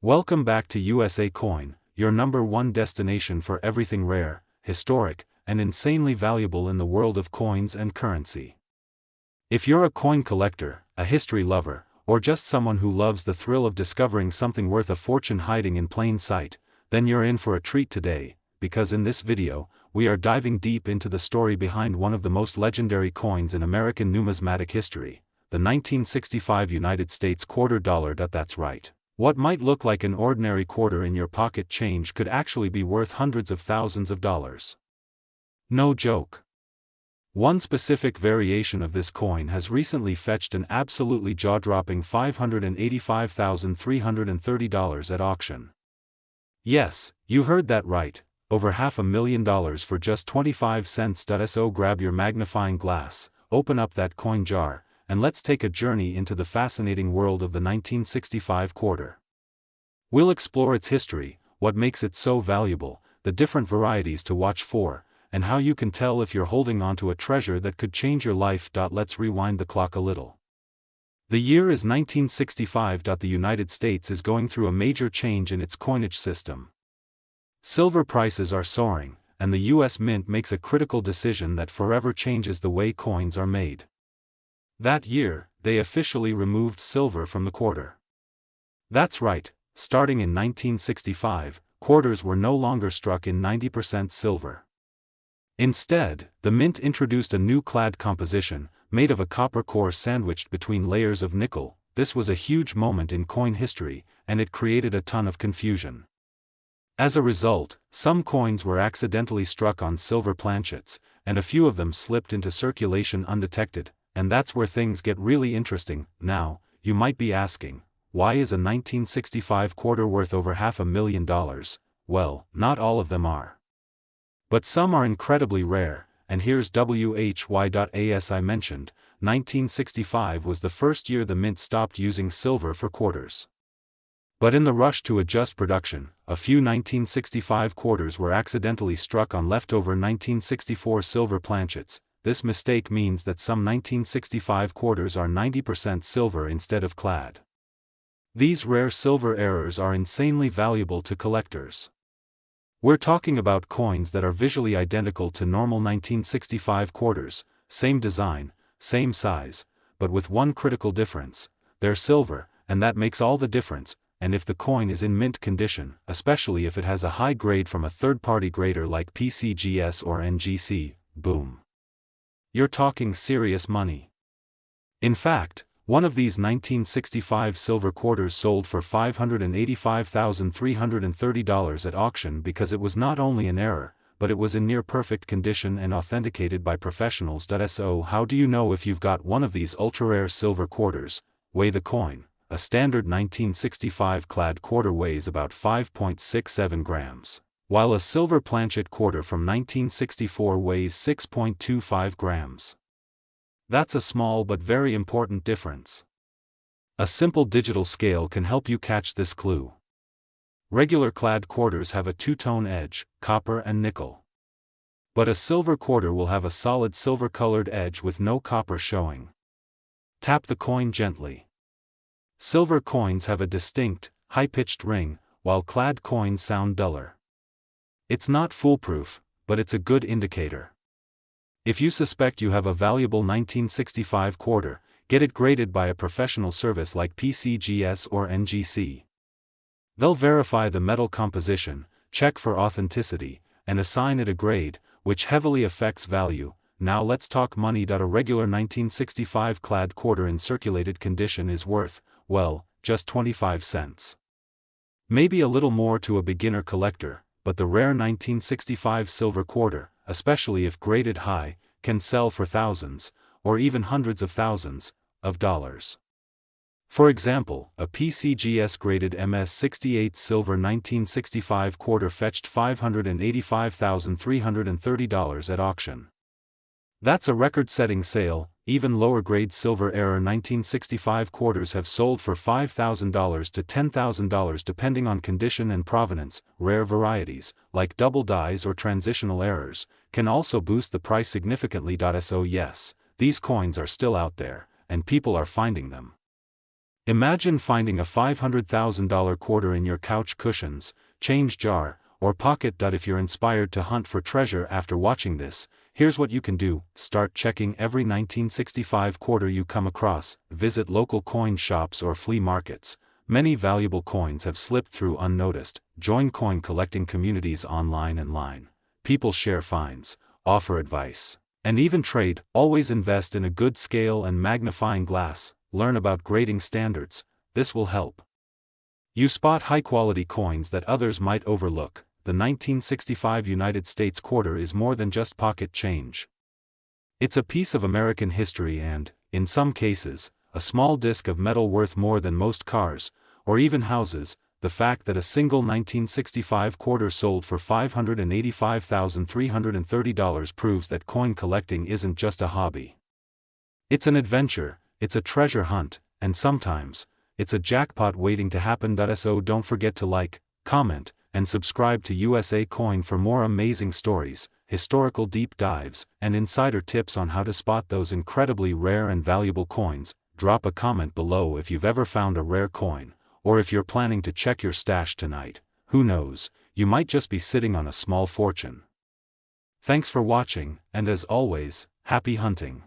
Welcome back to USA Coin, your #1 destination for everything rare, historic, and insanely valuable in the world of coins and currency. If you're a coin collector, a history lover, or just someone who loves the thrill of discovering something worth a fortune hiding in plain sight, then you're in for a treat today, because in this video, we are diving deep into the story behind one of the most legendary coins in American numismatic history, the 1965 United States quarter dollar. That's right. What might look like an ordinary quarter in your pocket change could actually be worth hundreds of thousands of dollars. No joke. One specific variation of this coin has recently fetched an absolutely jaw-dropping $585,330 at auction. Yes, you heard that right, over $500,000 for just 25 cents. So grab your magnifying glass, open up that coin jar, and let's take a journey into the fascinating world of the 1965 quarter. We'll explore its history, what makes it so valuable, the different varieties to watch for, and how you can tell if you're holding onto a treasure that could change your life. Let's rewind the clock a little. The year is 1965. The United States is going through a major change in its coinage system. Silver prices are soaring, and the US Mint makes a critical decision that forever changes the way coins are made. That year, they officially removed silver from the quarter. That's right, starting in 1965, quarters were no longer struck in 90% silver. Instead, the Mint introduced a new clad composition, made of a copper core sandwiched between layers of nickel. This was a huge moment in coin history, and it created a ton of confusion. As a result, some coins were accidentally struck on silver planchets, and a few of them slipped into circulation undetected. And that's where things get really interesting. Now, you might be asking, why is a 1965 quarter worth over $500,000? Well, not all of them are. But some are incredibly rare, and here's why. As I mentioned, 1965 was the first year the Mint stopped using silver for quarters. But in the rush to adjust production, a few 1965 quarters were accidentally struck on leftover 1964 silver planchets. This mistake means that some 1965 quarters are 90% silver instead of clad. These rare silver errors are insanely valuable to collectors. We're talking about coins that are visually identical to normal 1965 quarters, same design, same size, but with one critical difference: they're silver, and that makes all the difference. And if the coin is in mint condition, especially if it has a high grade from a third-party grader like PCGS or NGC, boom. You're talking serious money. In fact, one of these 1965 silver quarters sold for $585,330 at auction because it was not only an error, but it was in near-perfect condition and authenticated by professionals. So how do you know if you've got one of these ultra-rare silver quarters? Weigh the coin. A standard 1965 clad quarter weighs about 5.67 grams. While a silver planchet quarter from 1964 weighs 6.25 grams. That's a small but very important difference. A simple digital scale can help you catch this clue. Regular clad quarters have a two-tone edge, copper and nickel. But a silver quarter will have a solid silver-colored edge with no copper showing. Tap the coin gently. Silver coins have a distinct, high-pitched ring, while clad coins sound duller. It's not foolproof, but it's a good indicator. If you suspect you have a valuable 1965 quarter, get it graded by a professional service like PCGS or NGC. They'll verify the metal composition, check for authenticity, and assign it a grade, which heavily affects value. Now let's talk money. A regular 1965 clad quarter in circulated condition is worth, well, just 25 cents. Maybe a little more to a beginner collector, but the rare 1965 silver quarter, especially if graded high, can sell for thousands, or even hundreds of thousands, of dollars. For example, a PCGS graded MS68 silver 1965 quarter fetched $585,330 at auction. That's a record-setting sale. Even lower-grade silver era 1965 quarters have sold for $5,000 to $10,000 depending on condition and provenance. Rare varieties, like double dies or transitional errors, can also boost the price significantly. So yes, these coins are still out there, and people are finding them. Imagine finding a $500,000 quarter in your couch cushions, change jar, or pocket. If you're inspired to hunt for treasure after watching this, here's what you can do: start checking every 1965 quarter you come across, visit local coin shops or flea markets. Many valuable coins have slipped through unnoticed. Join coin collecting communities online and line. People share finds, offer advice, and even trade. Always invest in a good scale and magnifying glass. Learn about grading standards. This will help you spot high-quality coins that others might overlook. The 1965 United States quarter is more than just pocket change. It's a piece of American history and, in some cases, a small disc of metal worth more than most cars, or even houses. The fact that a single 1965 quarter sold for $585,330 proves that coin collecting isn't just a hobby. It's an adventure, it's a treasure hunt, and sometimes, it's a jackpot waiting to happen. So don't forget to like, comment, and subscribe to USA Coin for more amazing stories, historical deep dives, and insider tips on how to spot those incredibly rare and valuable coins. Drop a comment below if you've ever found a rare coin, or if you're planning to check your stash tonight. Who knows, you might just be sitting on a small fortune. Thanks for watching, and as always, happy hunting.